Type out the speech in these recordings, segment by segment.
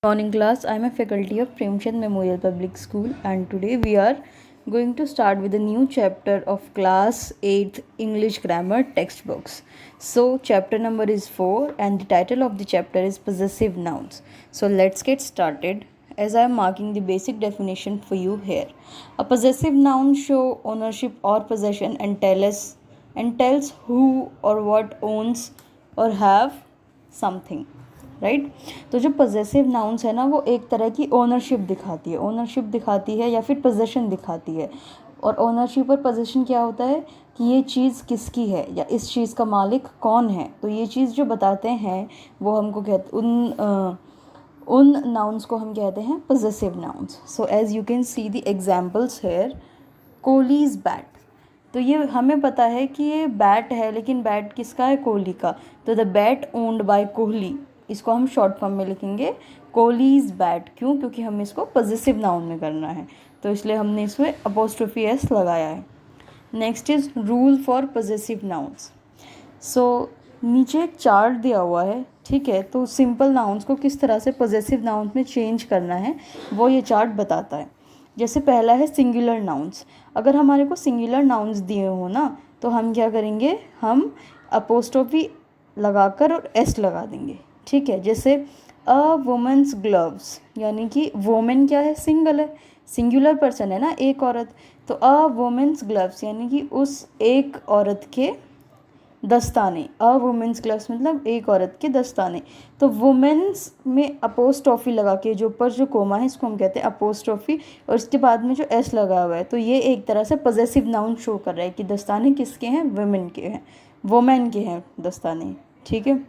Morning class. I am a faculty of Premchand Memorial Public School, and today we are going to start with a new chapter of class 8th English grammar textbooks. So chapter number is 4 and the title of the chapter is possessive nouns. So let's get started. As I am marking the basic definition for you here. A possessive noun show ownership or possession and tells who or what owns or have something. Right तो जो possessive nouns है ना वो एक तरह की ownership दिखाती है या फिर पोजेशन दिखाती है। और ओनरशिप और पोजेशन क्या होता है कि ये चीज़ किसकी है या इस चीज़ का मालिक कौन है। तो ये चीज़ जो बताते हैं वो हमको कहते उन नाउन्स को हम कहते हैं possessive nouns. So as you can see the examples here, Kohli's bat. तो ये हमें पता है कि ये बैट है, लेकिन बैट किसका है? कोहली का। तो the bat owned by Kohli, इसको हम शॉर्ट फॉर्म में लिखेंगे कोहलीज बैट। क्यों? क्योंकि हमें इसको पजेसिव नाउन में करना है, तो इसलिए हमने इसमें अपोस्ट्रोफी एस लगाया है। Next is rule for possessive nouns. So नीचे एक चार्ट दिया हुआ है, ठीक है। तो सिंपल नाउन्स को किस तरह से पजेसिव नाउन्स में चेंज करना है वो ये चार्ट बताता है। जैसे पहला है सिंगुलर नाउन्स। अगर हमारे को सिंगुलर नाउन्स दिए हो ना तो हम क्या करेंगे, हम अपोस्ट्रोफी लगाकर और एस लगा देंगे, ठीक है। जैसे अ वुमेन्स ग्लव्स, यानी कि वोमेन क्या है? सिंगल है, सिंगुलर पर्सन है ना, एक औरत। तो अ वुमेन्स ग्लव्स यानी कि उस एक औरत के दस्ताने। अ वुमेन्स ग्लव्स मतलब एक औरत के दस्ताने। तो वुमेन्स में अपोस्ट्रोफी लगा के जो ऊपर जो कोमा है इसको हम कहते हैं अपोस्ट्रोफी, और इसके बाद में जो एस लगा हुआ है तो ये एक तरह से पजेसिव नाउन शो कर रहा है कि दस्ताने किसके हैं? वुमेन के हैं, वुमेन के हैं दस्ताने, ठीक है।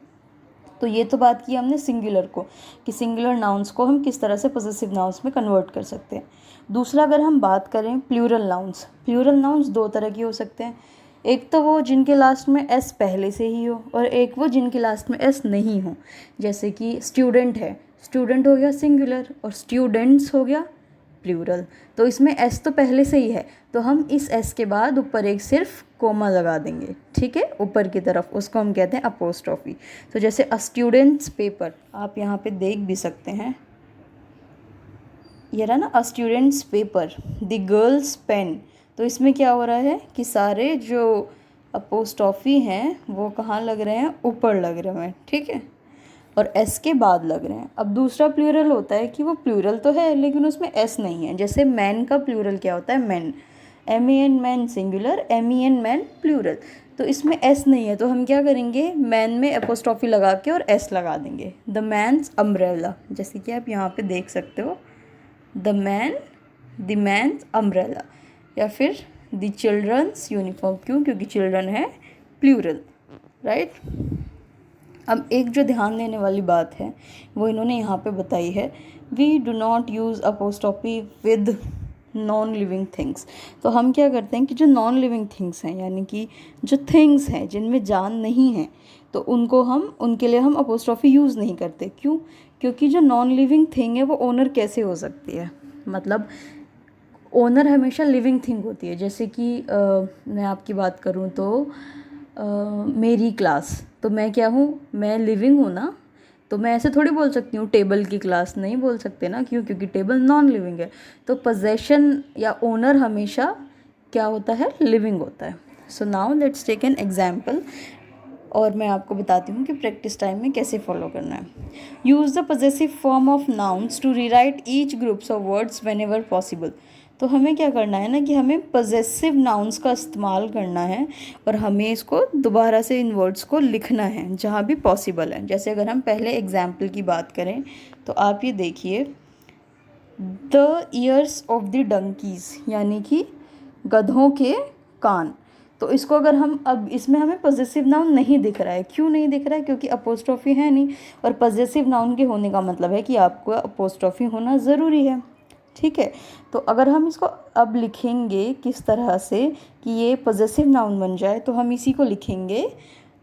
तो ये तो बात की हमने सिंगुलर को, कि सिंगुलर नाउन्स को हम किस तरह से पजेसिव नाउन्स में कन्वर्ट कर सकते हैं। दूसरा अगर हम बात करें प्लूरल नाउन्स दो तरह के हो सकते हैं। एक तो वो जिनके लास्ट में एस पहले से ही हो, और एक वो जिनके लास्ट में एस नहीं हो। जैसे कि स्टूडेंट है, स्टूडेंट हो गया सिंगुलर और स्टूडेंट्स हो गया प्लूरल। तो इसमें एस तो पहले से ही है, तो हम इस एस के बाद ऊपर एक सिर्फ कोमा लगा देंगे, ठीक है, ऊपर की तरफ। उसको हम कहते हैं अपोस्ट्रोफी। तो जैसे अ स्टूडेंट्स पेपर, आप यहाँ पे देख भी सकते हैं, ये रहा ना, a students paper, the girls pen. तो इसमें क्या हो रहा है कि सारे जो अपोस्ट्रोफी हैं वो कहाँ लग रहे हैं? ऊपर लग रहे हैं, ठीक है, और एस के बाद लग रहे हैं। अब दूसरा प्लूरल होता है कि वो प्लूरल तो है लेकिन उसमें एस नहीं है। जैसे मैन का प्लूरल क्या होता है? Man, MEN man singular, MEN man plural. तो इसमें एस नहीं है, तो हम क्या करेंगे, मैन में अपोस्ट्रोफी लगा के और एस लगा देंगे। द मैन्स अम्ब्रेला, जैसे कि आप यहाँ पे देख सकते हो, द मैन्स अम्ब्रेला। या फिर द चिल्ड्रंस यूनिफॉर्म। क्यों? क्योंकि चिल्ड्रन है प्लूरल, राइट। अब एक जो ध्यान देने वाली बात है वो इन्होंने यहाँ पे बताई है, we do not use apostrophe with non living things. तो हम क्या करते हैं कि जो नॉन लिविंग थिंग्स हैं, यानी कि जो थिंग्स हैं जिनमें जान नहीं है, तो उनके लिए हम अपोस्ट्रोफी यूज़ नहीं करते। क्यों? क्योंकि जो नॉन लिविंग थिंग है वो ओनर कैसे हो सकती है? मतलब ओनर हमेशा लिविंग थिंग होती है। जैसे कि मैं आपकी बात करूँ तो मेरी क्लास, तो मैं क्या हूँ? मैं लिविंग हूँ ना। तो मैं ऐसे थोड़ी बोल सकती हूँ टेबल की क्लास, नहीं बोल सकते ना। क्यों? क्योंकि टेबल नॉन लिविंग है। तो पोजेशन या ओनर हमेशा क्या होता है? लिविंग होता है। So now let's take an example, और मैं आपको बताती हूँ कि प्रैक्टिस टाइम में कैसे फॉलो करना है। Use the possessive form of nouns to rewrite each groups of words whenever possible. तो हमें क्या करना है ना कि हमें पजेसिव नाउन्स का इस्तेमाल करना है और हमें इसको दोबारा से इन वर्ड्स को लिखना है जहाँ भी पॉसिबल है। जैसे अगर हम पहले एग्जाम्पल की बात करें तो आप ये देखिए, द ईयर्स ऑफ द डंकीज़, यानी कि गधों के कान। तो इसको अगर हम, अब इसमें हमें पजेसिव नाउन नहीं दिख रहा है। क्यों नहीं दिख रहा है? क्योंकि अपोस्ट्रोफी है नहीं, और पजेसिव नाउन के होने का मतलब है कि आपको अपोस्ट्रोफी होना ज़रूरी है, ठीक है। तो अगर हम इसको अब लिखेंगे किस तरह से कि ये पजेसिव नाउन बन जाए, तो हम इसी को लिखेंगे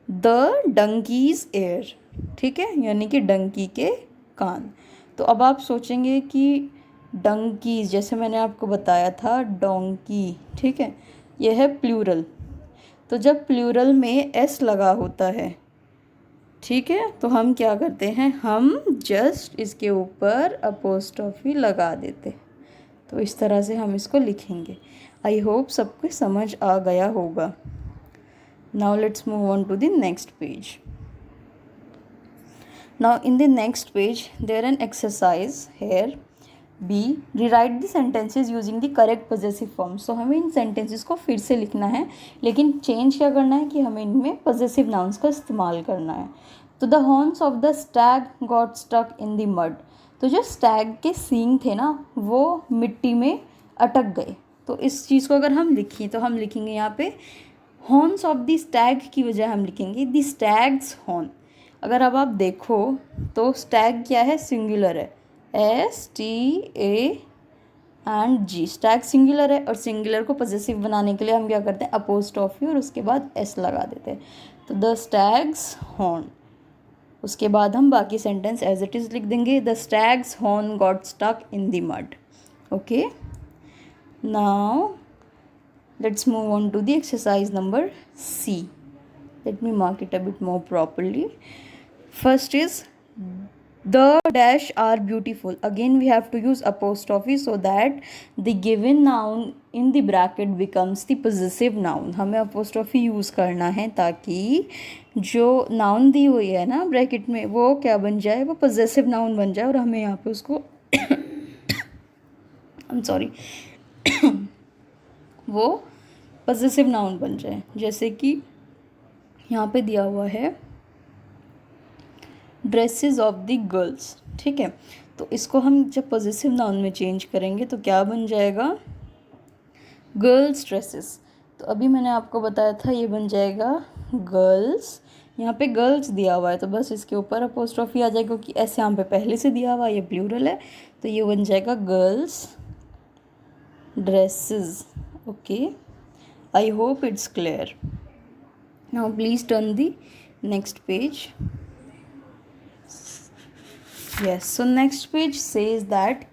द डंकीज़ एयर, ठीक है, यानी कि डंकी के कान। तो अब आप सोचेंगे कि डंकीज़, जैसे मैंने आपको बताया था डोंकी, ठीक है, यह है प्लूरल। तो जब प्लूरल में एस लगा होता है ठीक है, तो हम क्या करते हैं, हम जस्ट इसके ऊपर अपोस्ट्रोफी लगा देते। तो इस तरह से हम इसको लिखेंगे। आई होप सबको समझ आ गया होगा। Now let's move on to the next page. Now in the next page there an exercise here. B, rewrite the sentences using the correct possessive form. So हमें इन sentences को फिर से लिखना है, लेकिन चेंज क्या करना है कि हमें इनमें possessive nouns का इस्तेमाल करना है। तो the horns of the stag got stuck in the mud. तो जो stag के सींग थे ना वो मिट्टी में अटक गए। तो इस चीज़ को अगर हम लिखें तो हम लिखेंगे यहाँ पे हॉर्न्स ऑफ द स्टैग की बजाय हम लिखेंगे द स्टैग्स हॉर्न। अगर अब आप देखो तो स्टैग क्या है, सिंगुलर है, STAG, स्टैग सिंगुलर है और सिंगुलर को पॉजेसिव बनाने के लिए हम क्या करते हैं, अपोस्ट्रोफी और उसके बाद S लगा देते हैं। तो द स्टैग्स हॉर्न, उसके बाद हम बाकी सेंटेंस एज इट इज़ लिख देंगे, the stag's horn got stuck in the mud. Okay, now let's move on to the exercise number C. Let me mark it a bit more properly. First is the dash are beautiful. Again we have to use apostrophe so that the given noun in the bracket becomes the possessive noun. हमें apostrophe use करना है ताकि जो noun दी हुई है ना bracket में वो क्या बन जाए, वो possessive noun बन जाए और हमें यहाँ पे उसको I'm sorry वो पॉजेसिव नाउन बन जाए। जैसे कि यहाँ पे दिया हुआ है ड्रेसेस ऑफ द गर्ल्स, ठीक है, तो इसको हम जब पॉजेसिव नाउन में चेंज करेंगे तो क्या बन जाएगा, गर्ल्स ड्रेसेस। तो अभी मैंने आपको बताया था ये बन जाएगा गर्ल्स, यहाँ पे गर्ल्स दिया हुआ है तो बस इसके ऊपर अपोस्ट्रोफी आ जाएगी क्योंकि ऐसे यहाँ पे पहले से दिया हुआ है, ये प्लूरल है, तो ये बन जाएगा girls dresses. Okay, I hope it's clear. Now please turn the next page. Yes, so next page says that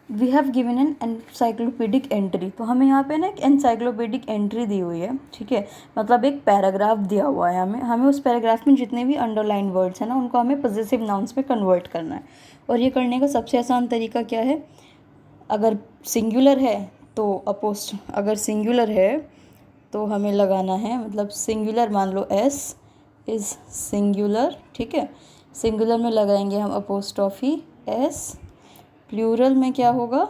we have given an encyclopedic entry. तो हमें यहाँ पे ना एक encyclopedic entry दी हुई है, ठीक है, मतलब एक पैराग्राफ दिया हुआ है हमें उस पैराग्राफ में जितने भी अंडरलाइन वर्ड्स हैं ना उनको हमें पॉजेसिव नाउन्स में कन्वर्ट करना है। और ये करने का सबसे आसान तरीका क्या है, अगर सिंगुलर है तो अगर सिंगुलर है तो हमें लगाना है, मतलब सिंगुलर मान लो S इज़ सिंगुलर, ठीक है, सिंगुलर में लगाएंगे हम अपोस्ट्रोफी S। प्लूरल में क्या होगा,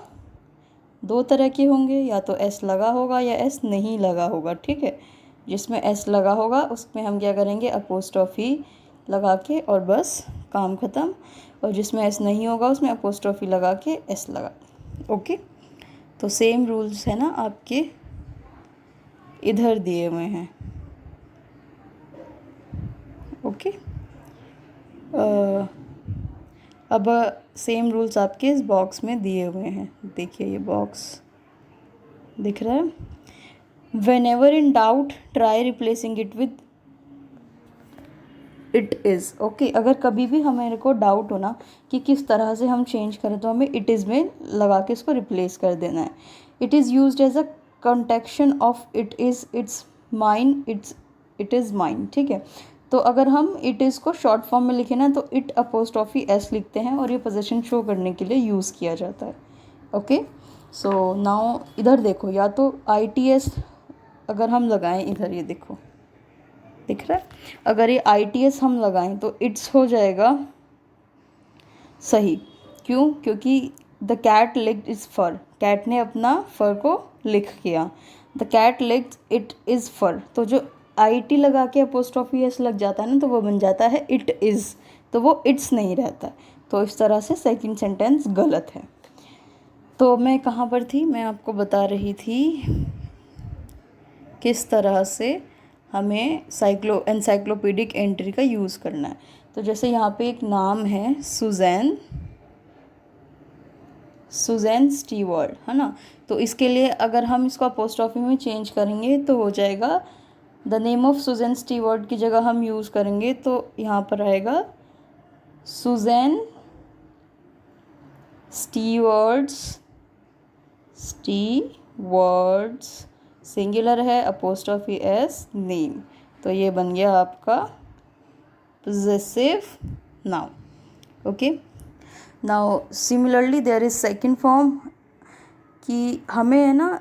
दो तरह के होंगे, या तो S लगा होगा या S नहीं लगा होगा, ठीक है, जिसमें S लगा होगा उसमें हम क्या करेंगे, अपोस्ट्रोफी लगा के और बस काम ख़त्म, और जिसमें S नहीं होगा उसमें अपोस्ट्रोफी लगा के S लगा। ओके, तो सेम रूल्स है ना आपके इधर दिए हुए हैं। ओके, अब सेम रूल्स आपके इस बॉक्स में दिए हुए हैं, देखिए ये बॉक्स दिख रहा है। Whenever in doubt try replacing it with it is. Okay, अगर कभी भी हमारे को डाउट हो ना कि किस तरह से हम चेंज करें तो हमें it is में लगा के इसको रिप्लेस कर देना है। It is used as a conjunction of it is, it's mine, it is mine, ठीक है, तो अगर हम it is को शॉर्ट फॉर्म में लिखें ना तो it अपोस्ट्रोफी s लिखते हैं और ये पोजीशन शो करने के लिए यूज़ किया जाता है। ओके, सो नाउ इधर देखो, या तो ITS अगर हम लगाएं, इधर ये देखो दिख रहा है, अगर ये ITS हम लगाएं तो इट्स हो जाएगा सही। क्यों, क्योंकि the cat licked is fur, cat ने अपना फर को लिख किया, the cat licked it is fur, तो जो IT लगा के अपोस्ट्रोफी एस लग जाता है ना तो वो बन जाता है इट इज़, तो वो इट्स नहीं रहता। तो इस तरह से सेकंड सेंटेंस गलत है। तो मैं कहाँ पर थी, मैं आपको बता रही थी किस तरह से हमें एनसाइक्लोपीडिक एंट्री का यूज़ करना है। तो जैसे यहाँ पे एक नाम है सुजैन स्टीवर्ट, है ना, तो इसके लिए अगर हम इसको अपोस्ट्रोफी में चेंज करेंगे तो हो जाएगा the name of Susan Stewart की जगह हम यूज़ करेंगे तो यहाँ पर आएगा सुजैन स्टीवर्ट्स सिंगुलर है, अपोस्ट्रोफी एस नेम, तो ये बन गया आपका possessive noun. Okay, now similarly there is second form कि हमें है ना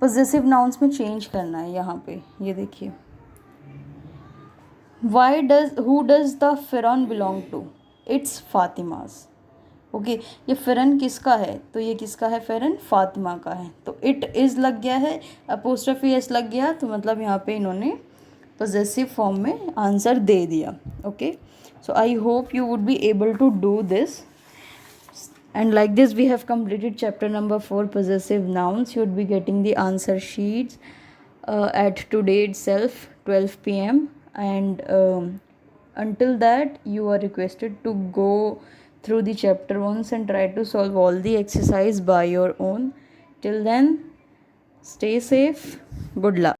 possessive nouns में चेंज करना है. यहाँ पे ये देखिए, who does the Firan belong to? It's Fatima's. Okay ये फ़िरन किसका है? तो ये किसका है? फ़िरन फातिमा का है. तो इट इज़ लग गया है, अपोस्ट्रोफी एस लग गया, तो मतलब यहाँ पे इन्होंने पोजेसिव फॉर्म में आंसर दे दिया. Okay, so I hope you would be able to do this. And like this we have completed chapter number 4, possessive nouns. You would be getting the answer sheets at today itself 12 p.m. and until that you are requested to go through the chapter once and try to solve all the exercise by your own. Till then, stay safe. Good luck.